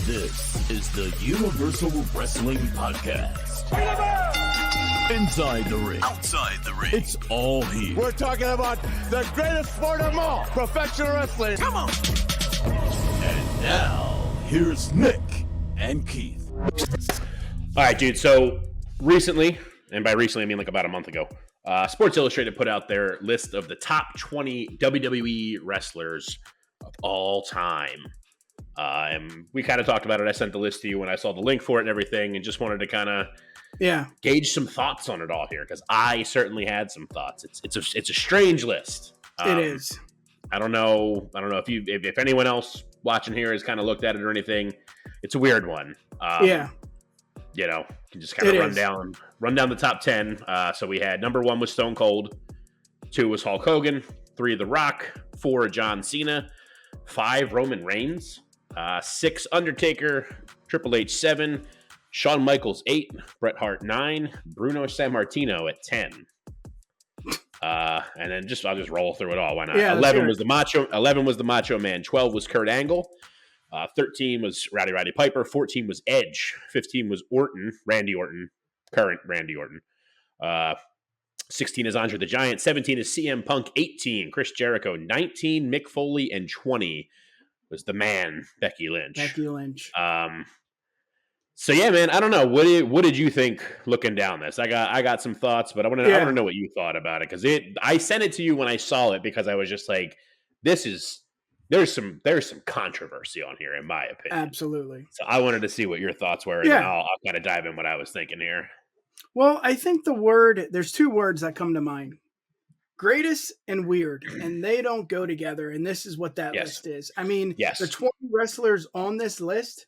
This is the Universal Wrestling Podcast. Inside the ring, outside the ring, it's all here. We're talking about the greatest sport of all, professional wrestling. Come on! And now, here's Nick and Keith. All right, dude. So recently, and by recently I mean like about a month ago, Sports Illustrated put out their list of the top 20 WWE wrestlers of all time. And we kind of talked about it. I sent the list to you when I saw the link for it and everything, and just wanted to kind of gauge some thoughts on it all here, because I certainly had some thoughts. It's a strange list. It is. I don't know if anyone else watching here has kind of looked at it or anything. It's a weird one. You know, can just kind of run down the top 10. So we had number 1 was Stone Cold, 2 was Hulk Hogan, 3 The Rock, 4 John Cena, 5 Roman Reigns, 6 Undertaker, Triple H 7, Shawn Michaels 8, Bret Hart 9, Bruno Sammartino at 10. And then I'll just roll through it all. Why not? Yeah, 11 was the Macho Man, 12 was Kurt Angle, 13 was Roddy Piper, 14 was Edge, 15 was Randy Orton, current Randy Orton. 16 is Andre the Giant, 17 is CM Punk, 18 Chris Jericho, 19 Mick Foley, and 20 was the man Becky Lynch. So yeah, man, I don't know. What did you think looking down this? I got some thoughts, but I want to know what you thought about it, because I sent it to you when I saw it, because I was just like, there's some controversy on here, in my opinion. Absolutely. So I wanted to see what your thoughts were, and then I'll kind of dive in what I was thinking here. Well, I think there's 2 words that come to mind: greatest and weird, and they don't go together. And this is what that list is. I mean, the 20 wrestlers on this list,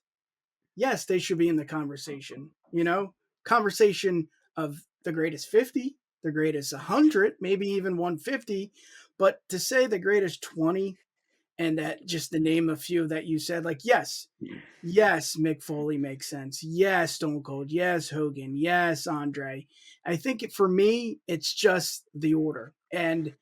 yes, they should be in the conversation. You know, conversation of the greatest 50, the greatest 100, maybe even 150. But to say the greatest 20, and that just to name a few that you said, like, yes, Mick Foley makes sense. Yes, Stone Cold. Yes, Hogan. Yes, Andre. I think for me, it's just the order. And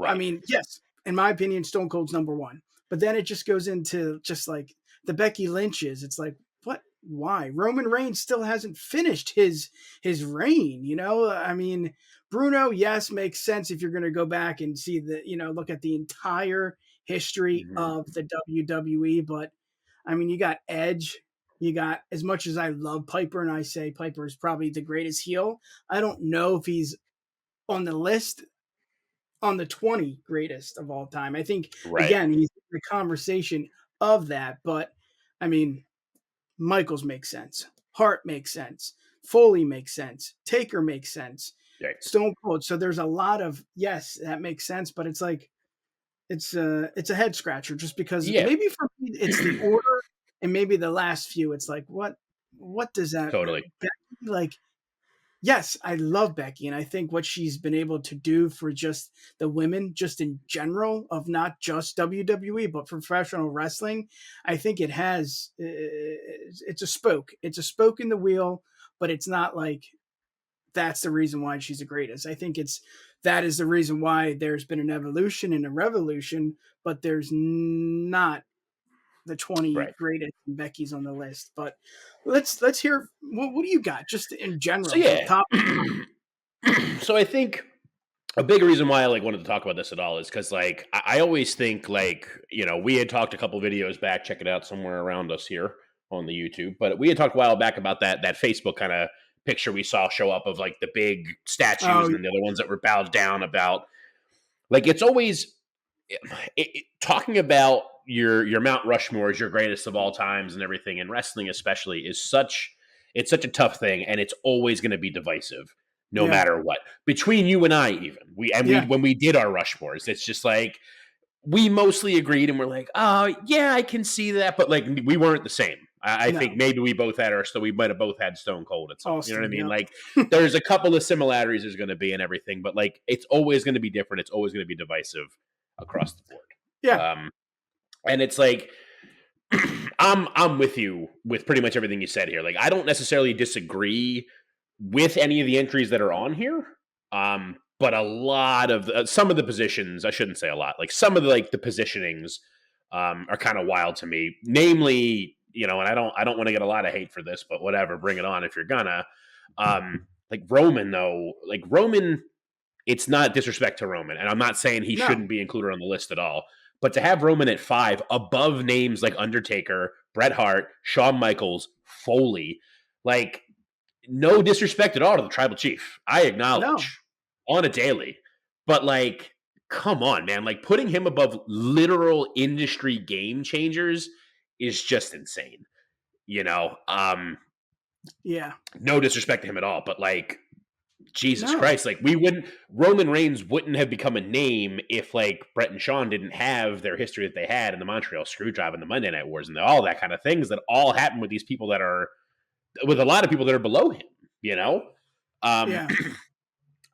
I mean, yes, in my opinion, Stone Cold's number 1. But then it just goes into just like the Becky Lynches. It's like, what? Why? Roman Reigns still hasn't finished his reign, you know? I mean, Bruno, yes, makes sense if you're going to go back and see look at the entire history of the WWE. But I mean, you got Edge, you got, as much as I love Piper, and I say Piper is probably the greatest heel, I don't know if he's on the list on the 20 greatest of all time. I think again, he's in the conversation of that. But I mean, Michaels makes sense, Hart makes sense, Foley makes sense, Taker makes sense, Stone Cold. So there's a lot of, yes, that makes sense, but it's like, it's a head scratcher, just because maybe for me it's the order, and maybe the last few, it's like, what does that Becky, like, yes, I love Becky, and I think what she's been able to do for just the women, just in general, of not just WWE but professional wrestling, I think it has, it's a spoke in the wheel, but it's not like that's the reason why she's the greatest. I think that is the reason why there's been an evolution and a revolution, but there's not the 20 greatest Becky's on the list. But let's hear, what do you got just in general? So, so I think a big reason why I wanted to talk about this at all is because I always think we had talked a couple videos back, check it out somewhere around us here on the YouTube, but we had talked a while back about that Facebook kind of picture we saw show up of the big statues and the other ones that were bowed down about. It's always talking about your Mount Rushmore as your greatest of all times and everything, and wrestling especially, it's such a tough thing, and it's always going to be divisive no matter what. Between you and I, even when we did our Rushmores, it's just we mostly agreed, and we're like, oh yeah, I can see that, but we weren't the same. I think maybe we both had we might have both had Stone Cold at some point. You know what I mean? There's a couple of similarities there's going to be and everything, but it's always going to be different. It's always going to be divisive across the board. Yeah. And it's I'm with you with pretty much everything you said here. I don't necessarily disagree with any of the entries that are on here. But a lot of some of the positions, I shouldn't say a lot, some of the the positionings are kind of wild to me. Namely, and I don't want to get a lot of hate for this, but whatever, bring it on if you're gonna. Like Roman though, it's not disrespect to Roman, and I'm not saying he shouldn't be included on the list at all. But to have Roman at 5 above names like Undertaker, Bret Hart, Shawn Michaels, Foley, like no disrespect at all to the Tribal Chief. I acknowledge on a daily, but like, come on, man! Like putting him above literal industry game changers is just insane. Yeah. No disrespect to him at all, but like, Jesus Christ, like Roman Reigns wouldn't have become a name if like Bret and Shawn didn't have their history that they had in the Montreal Screwjob and the Monday Night Wars and all that kind of things that all happen with these people with a lot of people that are below him,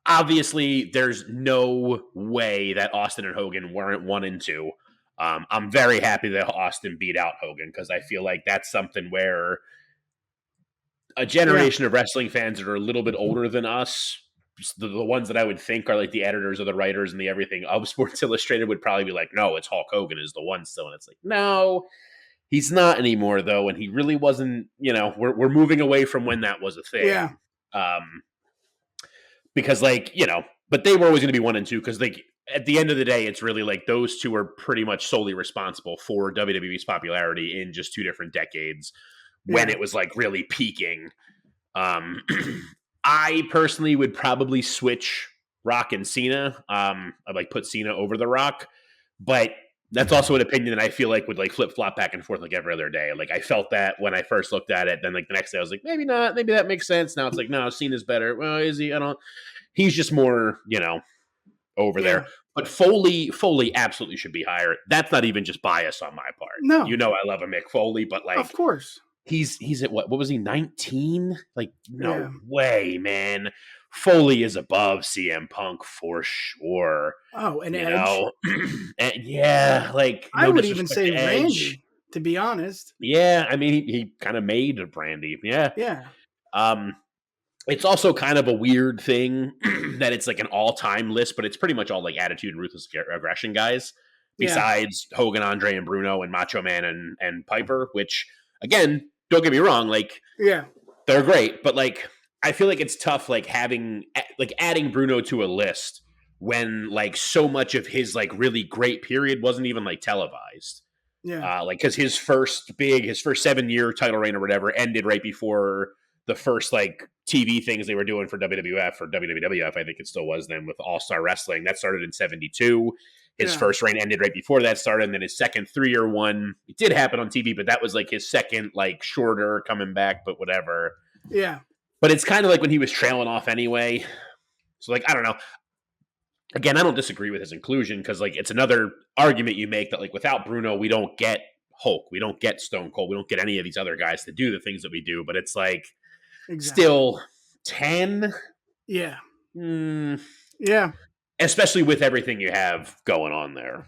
Obviously there's no way that Austin and Hogan weren't 1 and 2. I'm very happy that Austin beat out Hogan because I feel like that's something where a generation of wrestling fans that are a little bit older than us, the ones that I would think are like the editors or the writers and the everything of Sports Illustrated would probably be like, no, it's Hulk Hogan is the one still. And it's like, no, he's not anymore though. And he really wasn't, we're moving away from when that was a thing. Yeah. Because like, but they were always going to be 1 and 2 because like at the end of the day, it's really like those two are pretty much solely responsible for WWE's popularity in just 2 different decades. When it was like really peaking. I personally would probably switch Rock and Cena. I'd like put Cena over The Rock, but that's also an opinion that I feel like would like flip flop back and forth like every other day. Like I felt that when I first looked at it, then like the next day I was like, maybe not, maybe that makes sense. Now it's like, no, Cena's better. Well, is he? He's just more, over there. But Foley absolutely should be higher. That's not even just bias on my part. No. I love a Mick Foley, but like, of course. He's at what was he, 19? Like, no way, man. Foley is above CM Punk for sure. Oh, and Edge. Yeah, like I would even say Randy, to be honest. Yeah, I mean he kind of made Randy. Yeah. Yeah. It's also kind of a weird thing that it's like an all-time list, but it's pretty much all like Attitude and Ruthless Aggression guys, besides Hogan, Andre, and Bruno, and Macho Man and Piper, which again, don't get me wrong, like they're great, but like I feel like it's tough like adding Bruno to a list when like so much of his like really great period wasn't even like televised. Yeah. Like because his first 7-year title reign or whatever ended right before the first like TV things they were doing for WWF or WWF, I think it still was then, with All-Star Wrestling. That started in 1972. His first reign ended right before that started, and then his second 3-year one, it did happen on TV, but that was like his second, like shorter coming back, but whatever. Yeah. But it's kind of like when he was trailing off anyway. So like, I don't know. Again, I don't disagree with his inclusion because like it's another argument you make that like without Bruno, we don't get Hulk, we don't get Stone Cold, we don't get any of these other guys to do the things that we do. But it's like still 10. Yeah. Yeah. Especially with everything you have going on there.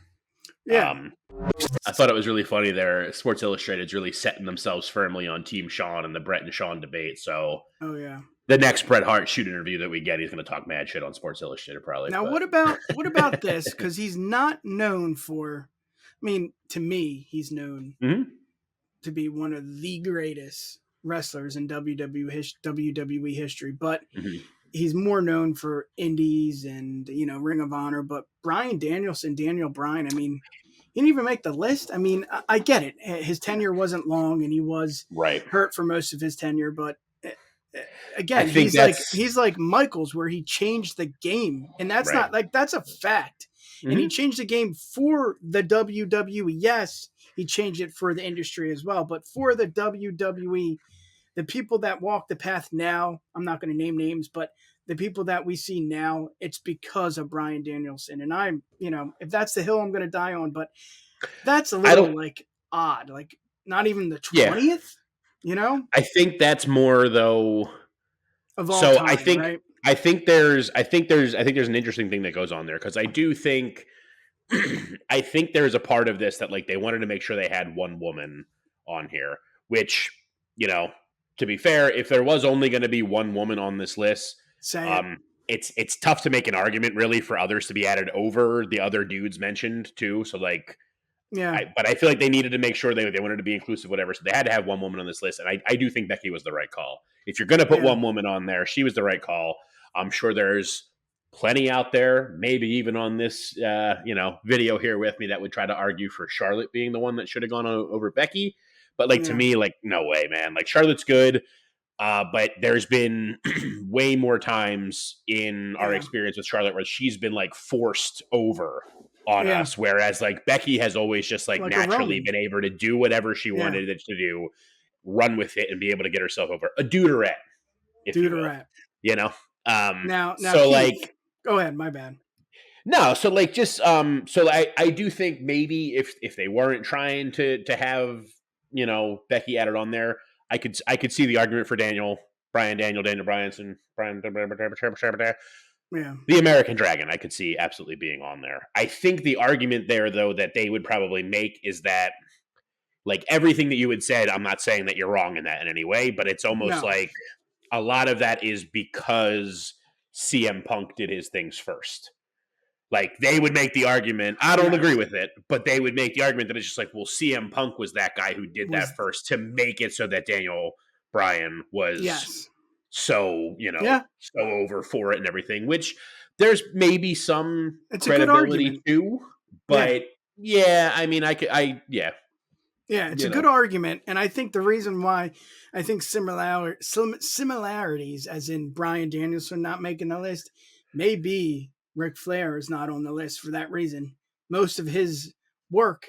Yeah. I thought it was really funny there. Sports Illustrated's really setting themselves firmly on Team Shawn and the Bret and Shawn debate. So the next Bret Hart shoot interview that we get, he's going to talk mad shit on Sports Illustrated probably. Now, what about this? Because he's not known for, I mean, to me, he's known to be one of the greatest wrestlers in WWE history, but he's more known for indies and, Ring of Honor. But Bryan Danielson, Daniel Bryan, I mean, he didn't even make the list. I mean, I get it. His tenure wasn't long and he was hurt for most of his tenure. But again, he's like Michaels, where he changed the game. And that's not like, that's a fact. And he changed the game for the WWE. Yes, he changed it for the industry as well. But for the WWE, the people that walk the path now, I'm not going to name names, but the people that we see now, it's because of Bryan Danielson. And I'm, if that's the hill I'm going to die on, but that's a little like odd, like not even the 20th, I think that's more though. Of all time, right? I think there's an interesting thing that goes on there. Cause I do think, I think there's a part of this that like they wanted to make sure they had one woman on here, which, to be fair, if there was only going to be one woman on this list, it's tough to make an argument really for others to be added over the other dudes mentioned too. So like, Yeah. But I feel like they needed to make sure they wanted to be inclusive, whatever. So they had to have one woman on this list. And I do think Becky was the right call. If you're going to put one woman on there, she was the right call. I'm sure there's plenty out there, maybe even on this, video here with me that would try to argue for Charlotte being the one that should have gone over Becky. But to me, no way, man. Charlotte's good. But there's been way more times in our experience with Charlotte where she's been forced over on us, whereas Becky has always just naturally been able to do whatever she wanted it to do, run with it, and be able to get herself over. A deuterette, if you will. Now, so Keith, go ahead. My bad. No, so I do think maybe if they weren't trying to have Becky added on there, I could see the argument for Daniel Bryanson, the American Dragon. I could see absolutely being on there. I think the argument there, though, that they would probably make is that everything that you had said, I'm not saying that you're wrong in that in any way, but it's almost like a lot of that is because CM Punk did his things first. They would make the argument, I don't agree with it, but they would make the argument that it's just CM Punk was that guy who did that first to make it so that Daniel Bryan was so over for it and everything, which there's maybe some credibility to, but it's a good argument. And I think the reason why I think similarities, as in Bryan Danielson not making the list, may be Ric Flair is not on the list for that reason. Most of his work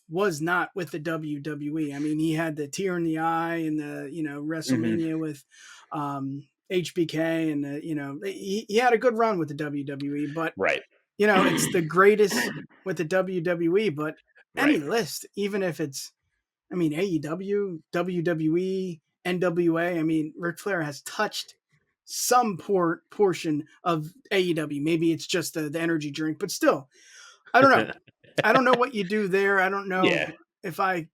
was not with the WWE. I mean, he had the tear in the eye and the, WrestleMania with HBK and he had a good run with the WWE, but it's the greatest with the WWE, but any list, even if it's, AEW, WWE, NWA, Ric Flair has touched some portion of AEW. Maybe it's just the energy drink, but still, I don't know. I don't know what you do there. I don't know if I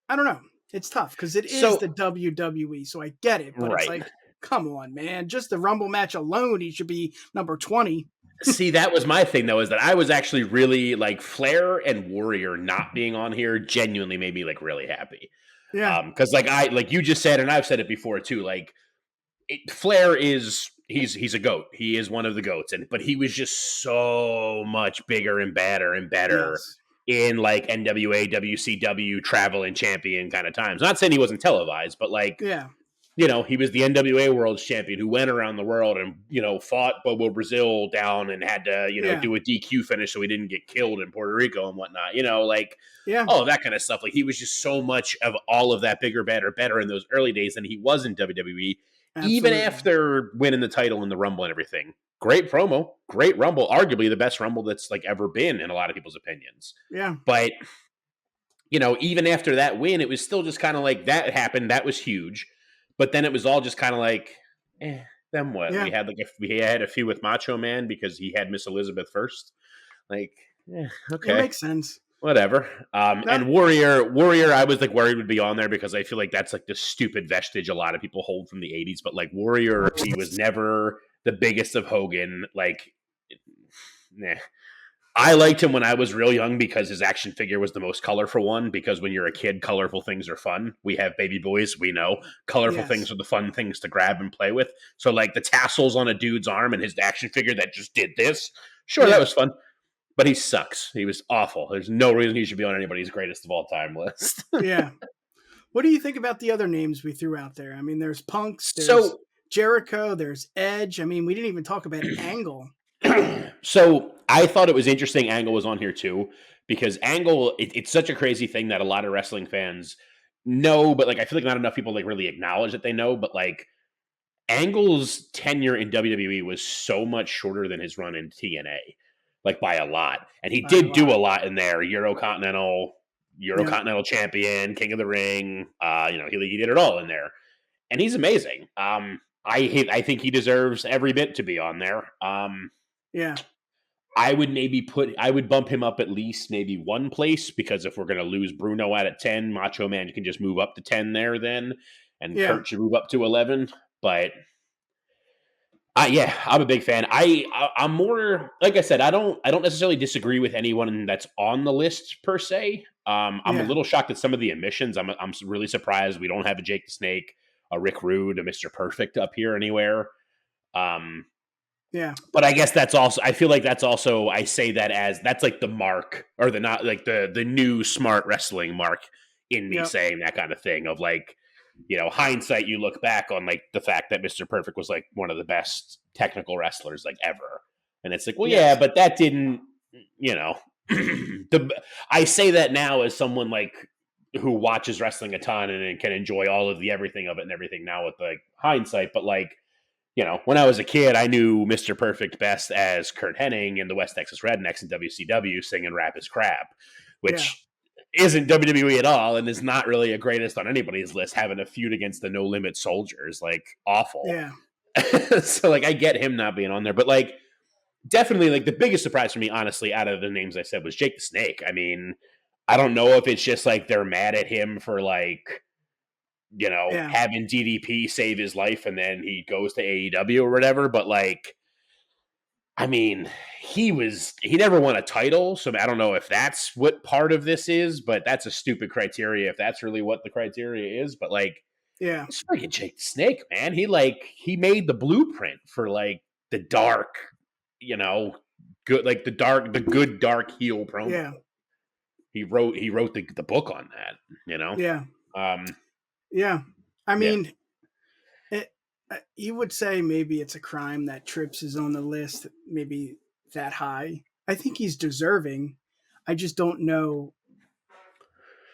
don't know. It's tough because it is the WWE, so I get it, but it's come on, man. Just the Rumble match alone, he should be number 20. See, that was my thing, though, is that I was actually really Flair and Warrior not being on here genuinely made me really happy. Yeah. Because you just said, and I've said it before too, Flair is he's a goat. He is one of the goats, but he was just so much bigger and better in NWA, WCW, traveling champion kind of times. Not saying he wasn't televised, but he was the NWA World Champion who went around the world and fought Bobo Brazil down and had to do a DQ finish so he didn't get killed in Puerto Rico and whatnot. All that kind of stuff. He was just so much of all of that bigger, better in those early days than he was in WWE. Absolutely. Even after winning the title in the Rumble and everything. Great promo, great Rumble, arguably the best Rumble that's ever been in a lot of people's opinions. Yeah. But, even after that win, it was still just kind of that happened. That was huge. But then it was all just kind of then what? Yeah. We had a feud with Macho Man because he had Miss Elizabeth first. Okay. It makes sense. Whatever. And Warrior, I was worried would be on there because I feel that's the stupid vestige a lot of people hold from the 80s. But Warrior, he was never the biggest of Hogan. I liked him when I was real young because his action figure was the most colorful one. Because when you're a kid, colorful things are fun. We have baby boys, we know. Colorful things are the fun things to grab and play with. So the tassels on a dude's arm and his action figure that just did this. Sure, that was fun. But he sucks. He was awful. There's no reason he should be on anybody's greatest of all time list. Yeah. What do you think about the other names we threw out there? There's Punks, there's Jericho, there's Edge. We didn't even talk about Angle. So I thought it was interesting Angle was on here too, because Angle, it's such a crazy thing that a lot of wrestling fans know, but I feel not enough people really acknowledge that they know, but Angle's tenure in WWE was so much shorter than his run in TNA. By a lot. And he did do a lot in there. Eurocontinental champion, King of the Ring. He did it all in there. And he's amazing. I think he deserves every bit to be on there. I would bump him up at least maybe one place, because if we're going to lose Bruno out at 10, Macho Man can just move up to 10 there then. And Kurt should move up to 11. But Yeah, I'm a big fan. I'm more, like I said, I don't necessarily disagree with anyone that's on the list per se. I'm a little shocked at some of the omissions. I'm really surprised we don't have a Jake the Snake, a Rick Rude, a Mr. Perfect up here anywhere. But I guess that's also, I feel like that's also, I say that as that's like the mark, or the not like the new smart wrestling mark in me saying that kind of thing of like, hindsight, you look back on like the fact that Mr. Perfect was like one of the best technical wrestlers like ever. And it's like, well, yeah, but that didn't, I say that now as someone like who watches wrestling a ton and can enjoy all of the everything of it and everything now with like hindsight. But like, when I was a kid, I knew Mr. Perfect best as Kurt Hennig in the West Texas Rednecks in WCW singing Rap is Crap, which isn't WWE at all and is not really a greatest on anybody's list, having a feud against the No Limit Soldiers. Like, awful. Yeah. So, like, I get him not being on there. But, like, definitely, like, the biggest surprise for me, honestly, out of the names I said was Jake the Snake. I mean, I don't know if it's just, like, they're mad at him for, like, having DDP save his life and then he goes to AEW or whatever. But like, I mean, he never won a title. So I don't know if that's what part of this is, but that's a stupid criteria if that's really what the criteria is. But like, it's freaking Jake the Snake, man. He made the blueprint for like the dark, good, like the good dark heel promo. Yeah. He wrote the book on that, Yeah. Yeah. I mean, you would say maybe it's a crime that Trips is on the list, maybe that high. I think he's deserving. I just don't know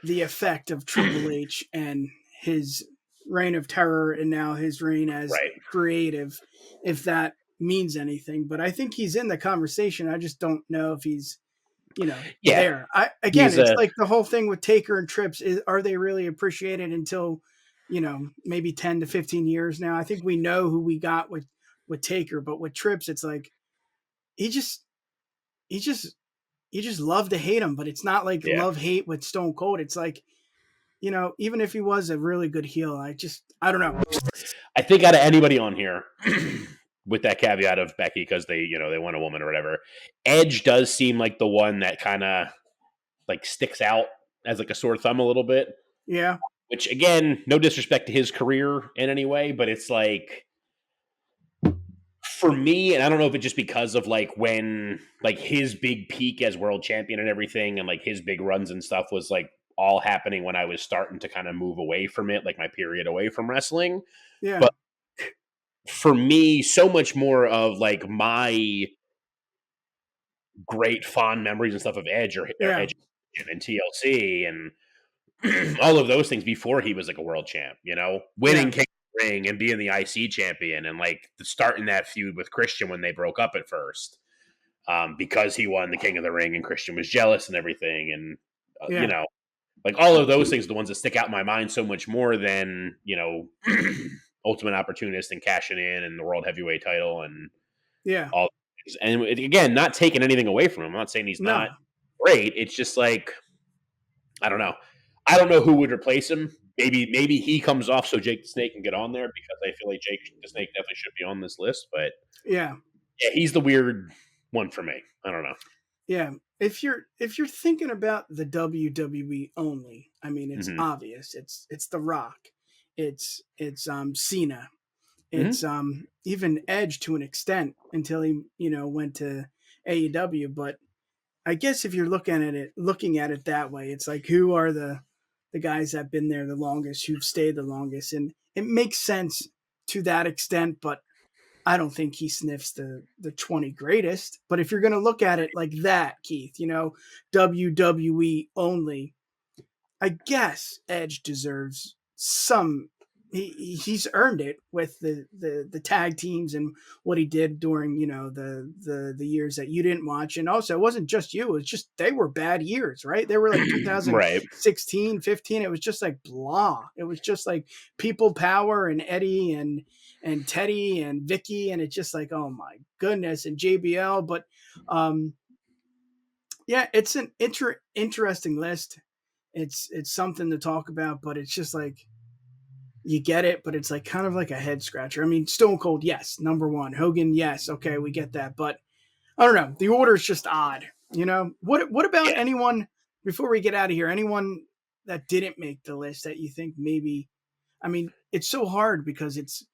the effect of Triple H and his reign of terror and now his reign as creative, if that means anything. But I think he's in the conversation. I just don't know if he's, there. It's like the whole thing with Taker and Trips. Are they really appreciated until maybe 10 to 15 years now? I think we know who we got with Taker, but with Trips, it's like you just love to hate him, but it's not like love hate with Stone Cold. It's like, even if he was a really good heel, I don't know. I think out of anybody on here, with that caveat of Becky, because they want a woman or whatever, Edge does seem like the one that kind of like sticks out as like a sore thumb a little bit. Yeah. Which, again, no disrespect to his career in any way, but it's like, for me, and I don't know if it's just because of like when like his big peak as world champion and everything, and like his big runs and stuff was like all happening when I was starting to kind of move away from it, like my period away from wrestling. Yeah. But for me, so much more of like my great fond memories and stuff of Edge or Edge and TLC and all of those things before he was like a world champ, winning King of the Ring and being the IC champion and like starting that feud with Christian when they broke up at first, because he won the King of the Ring and Christian was jealous and everything. And, like all of those things are the ones that stick out in my mind so much more than, Ultimate Opportunist and cashing in and the World Heavyweight title and all. And again, not taking anything away from him. I'm not saying he's not great. It's just like, I don't know. I don't know who would replace him. Maybe he comes off so Jake the Snake can get on there, because I feel like Jake the Snake definitely should be on this list. But yeah, he's the weird one for me. I don't know. Yeah, if you're thinking about the WWE only, I mean, it's obvious. It's The Rock, it's Cena, it's even Edge to an extent until he went to AEW. But I guess if you're looking at it that way, it's like, who are the guys that have been there the longest, who've stayed the longest, and it makes sense to that extent. But I don't think he sniffs the 20 greatest. But if you're going to look at it like that, Keith, WWE only, I guess Edge deserves some. He's earned it with the tag teams and what he did during the years that you didn't watch. And also, it wasn't just you; it was just they were bad years, right? They were like 2016, 15. It was just like blah. It was just like People Power and Eddie and Teddy and Vicky, and it's just like, oh my goodness, and JBL. But it's an interesting list. It's something to talk about, but it's just like, you get it, but it's like kind of like a head scratcher. I mean, Stone Cold, yes, number one. Hogan, yes, okay, we get that, but I don't know. The order is just odd. What about anyone before we get out of here? Anyone that didn't make the list that you think maybe? I mean, it's so hard because it's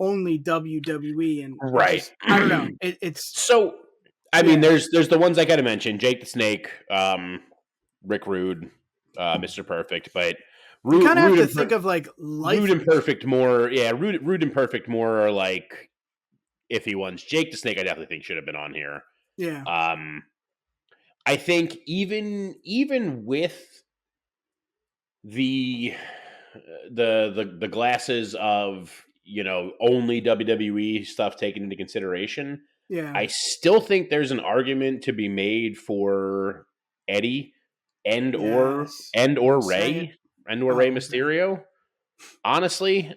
only WWE, and right. I don't know. It's so. I mean, there's the ones I got to mention: Jake the Snake, Rick Rude, Mr. Perfect, but you kind of have to think of like Rude and Perfect more. Yeah, Rude and Perfect more are like iffy ones. Jake the Snake, I definitely think should have been on here. Yeah. I think even with the glasses of only WWE stuff taken into consideration, I still think there's an argument to be made for Eddie or Rey Rey Mysterio. Honestly,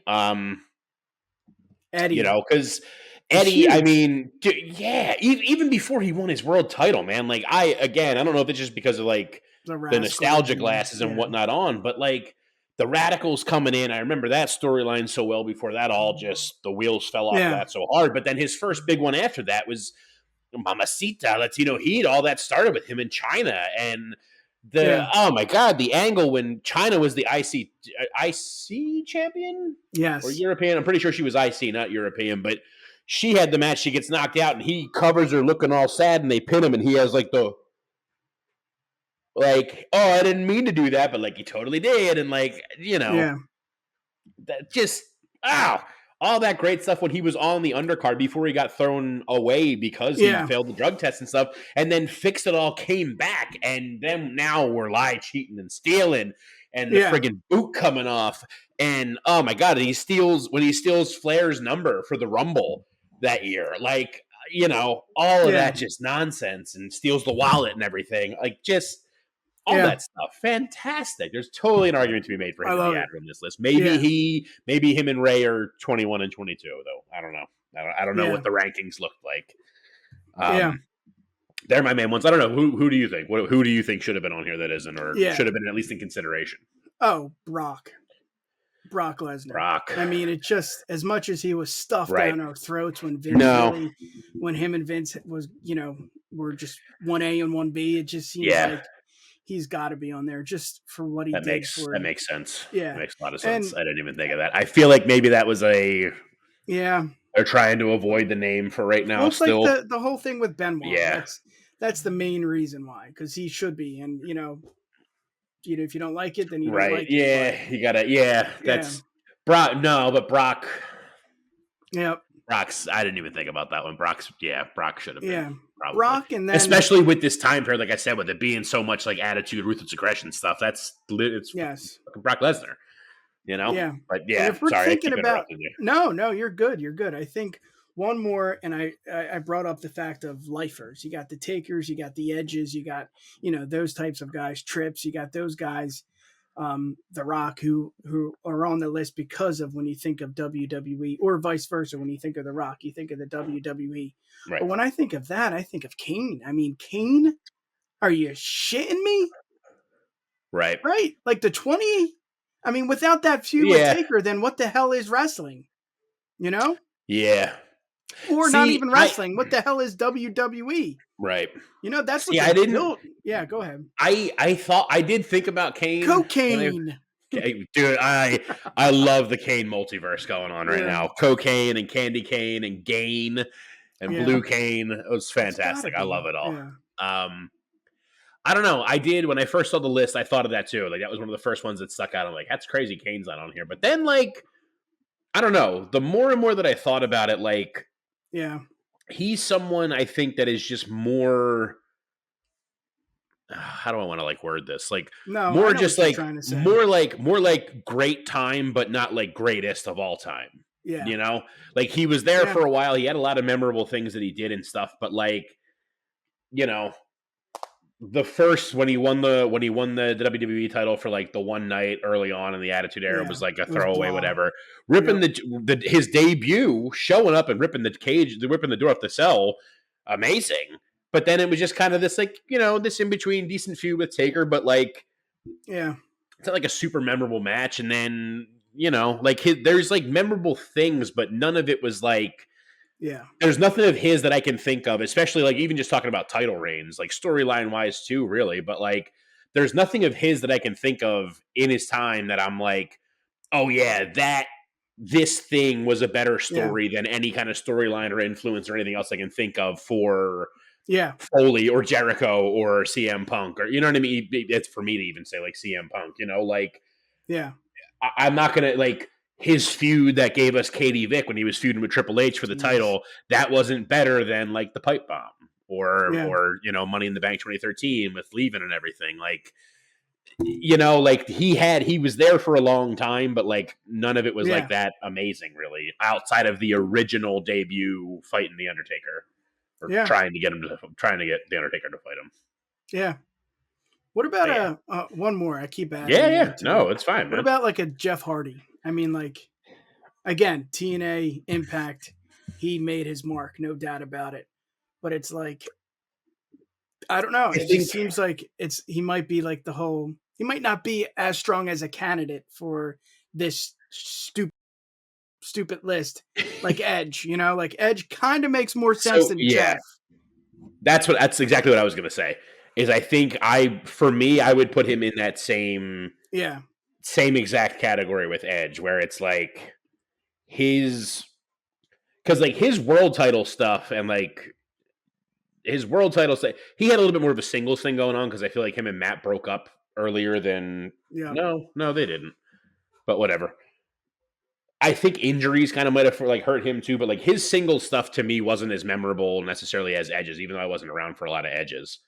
Eddie, because Eddie, I mean, even before he won his world title, man. Like I don't know if it's just because of like the nostalgia glasses and whatnot on, but like the Radicals coming in, I remember that storyline so well. Before that, all just the wheels fell off of that so hard. But then his first big one after that was Mamacita, Latino Heat. All that started with him in China, and oh my god, the angle when China was the IC champion, or European. I'm pretty sure she was IC, not European, but she had the match. She gets knocked out, and he covers her looking all sad, and they pin him, and he has like oh, I didn't mean to do that, but like he totally did, and like that just all that great stuff when he was on the undercard before he got thrown away because he failed the drug test and stuff, and then fixed it all, came back, and then now we're cheating and stealing, and the friggin' boot coming off, and oh my god, when he steals Flair's number for the Rumble that year, like all of that just nonsense, and steals the wallet and everything, like just all that stuff. Fantastic. There's totally an argument to be made for him to be added on this list. Maybe him and Ray are 21 and 22, though. I don't know. I don't know what the rankings looked like. They're my main ones. I don't know. Who do you think? Who do you think should have been on here that isn't, or should have been at least in consideration? Oh, Brock Lesnar. I mean, it just, as much as he was stuffed down our throats when Vince when him and Vince was, were just 1A and 1B, it just seems like he's got to be on there just for what he did. That makes sense. Yeah. That makes a lot of sense. I didn't even think of that. I feel like maybe that was they're trying to avoid the name for right now. It's still like the whole thing with Benoit. Yeah. That's the main reason why, because he should be. And, if you don't like it, then you don't like it. Yeah, you gotta. That's Brock. No, but Brock. Yep. Brock's. I didn't even think about that one. Brock should have been. Yeah. Probably. Brock, and then especially with this time period, like I said, with it being so much like attitude, ruthless aggression stuff. It's Brock Lesnar. Yeah. But and if we're thinking about no, you're good. You're good. I think one more, and I brought up the fact of lifers. You got the Takers, you got the Edges, you got those types of guys. Trips, you got those guys. The Rock, who are on the list because of when you think of WWE, or vice versa. When you think of The Rock, you think of the WWE. Right. But when I think of that, I think of Kane. I mean, Kane, are you shitting me? Right. Like the 20. I mean, without that feud with Taker, then what the hell is wrestling? Yeah. Or not even wrestling. What the hell is WWE? Right. That's what I didn't built. Yeah, go ahead. I did think about Kane. Cocaine. Dude, I love the Kane multiverse going on right now. Cocaine and Candy Cane and Gain and Blue Cane. It was fantastic. I love it all. Yeah. I don't know. I did, when I first saw the list, I thought of that too. Like, that was one of the first ones that stuck out. I'm like, that's crazy Kane's not on here. But then, like, I don't know. The more and more that I thought about it, like, he's someone I think that is just more, how do I want to like word this? Like, more just like, more like great time, but not like greatest of all time. Yeah. Like, he was there for a while. He had a lot of memorable things that he did and stuff, but like, the first, when he won the WWE title for like the one night early on in the Attitude Era, was like a throwaway, whatever. Ripping his debut, showing up and ripping the door off the cell, amazing. But then it was just kind of this like, this in between decent feud with Taker, but like, it's not like a super memorable match. And then like there's like memorable things, but none of it was like, there's nothing of his that I can think of, especially like even just talking about title reigns, like storyline wise too, really. But like, there's nothing of his that I can think of in his time that I'm like, oh yeah, this thing was a better story than any kind of storyline or influence or anything else I can think of for Foley or Jericho or CM Punk, or you know what I mean? It's for me to even say like CM Punk, like I'm not gonna like his feud that gave us Katie Vick when he was feuding with Triple H for the title. That wasn't better than like the Pipe Bomb or Money in the Bank 2013 with Levin and everything. Like, like he was there for a long time, but like none of it was like that amazing, really, outside of the original debut fighting the Undertaker or trying to get the Undertaker to fight him. Yeah. What about one more? I keep adding. Yeah. No, it's fine. What about like a Jeff Hardy? I mean, like, again, TNA Impact, he made his mark, no doubt about it. But it's like, I don't know. It just seems like he might be like he might not be as strong as a candidate for this stupid list like Edge, like Edge kind of makes more sense than Jeff. That's exactly what I was going to say. Is I think I would put him in that same exact category with Edge, where it's like because like his world title stuff and like his world title stuff, he had a little bit more of a singles thing going on, because I feel like him and Matt broke up earlier than no they didn't, but whatever. I think injuries kind of might have like hurt him too, but like his single stuff to me wasn't as memorable necessarily as Edge's, even though I wasn't around for a lot of Edge's.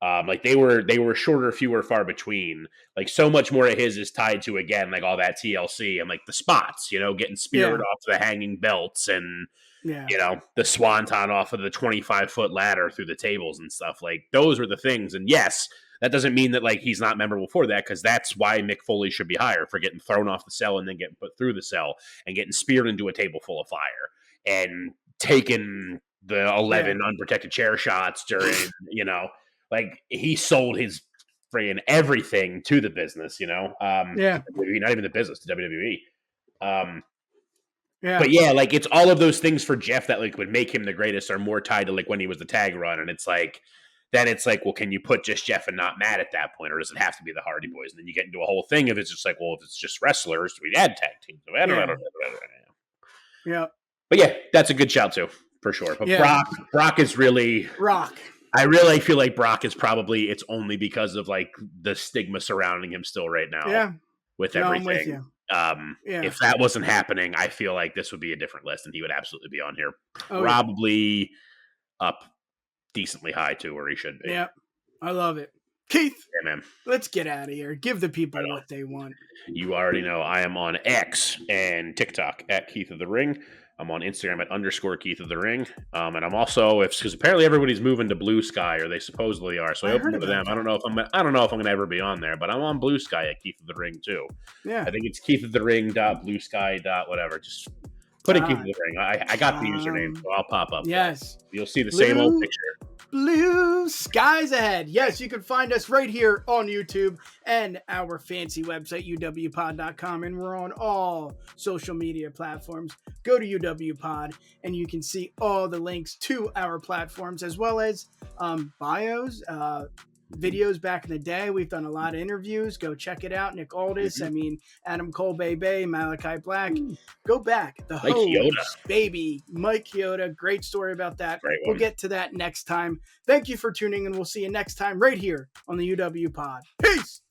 Like they were shorter, fewer, far between. Like so much more of his is tied to, again, like all that TLC and like the spots, getting speared off the hanging belts and the swanton off of the 25-foot ladder through the tables and stuff. Like those were the things. And yes, that doesn't mean that like he's not memorable for that, because that's why Mick Foley should be higher, for getting thrown off the cell and then getting put through the cell and getting speared into a table full of fire and taking the 11 unprotected chair shots during, like he sold his friggin' everything to the business, not even the business, to WWE. But yeah, like it's all of those things for Jeff that like would make him the greatest are more tied to like when he was the tag run. And it's like, then it's like, well, can you put just Jeff and not Matt at that point? Or does it have to be the Hardy Boys? And then you get into a whole thing of it's just like, well, if it's just wrestlers, we'd add tag teams. Yeah. But yeah, that's a good shout too, for sure. But Brock is really... I really feel like Brock is probably, it's only because of like the stigma surrounding him still right now. Yeah. With everything. If that wasn't happening, I feel like this would be a different list and he would absolutely be on here. Probably up decently high to where he should be. Yeah. I love it. Keith, man. Let's get out of here. Give the people what they want. You already know I am on X and TikTok at Keith of the Ring. I'm on Instagram at _Keith of the Ring. And I'm also, because apparently everybody's moving to Blue Sky, or they supposedly are. So I opened to them. I don't know if I'm going to ever be on there, but I'm on Blue Sky at Keith of the Ring too. Yeah. I think it's keithofthering.bluesky. whatever. Just put in Keith of the Ring. I got the username, so I'll pop up. Yes. You'll see the same old picture. Blue skies ahead. Yes, you can find us right here on YouTube and our fancy website, uwpod.com, and we're on all social media platforms. Go to UWPod and you can see all the links to our platforms, as well as bios, videos back in the day. We've done a lot of interviews. Go check it out. Nick Aldis, Adam Cole, Bay, Malachi Black. Go back. The host, baby. Mike Chioda. Great story about that. We'll get to that next time. Thank you for tuning in. We'll see you next time right here on the UW Pod. Peace.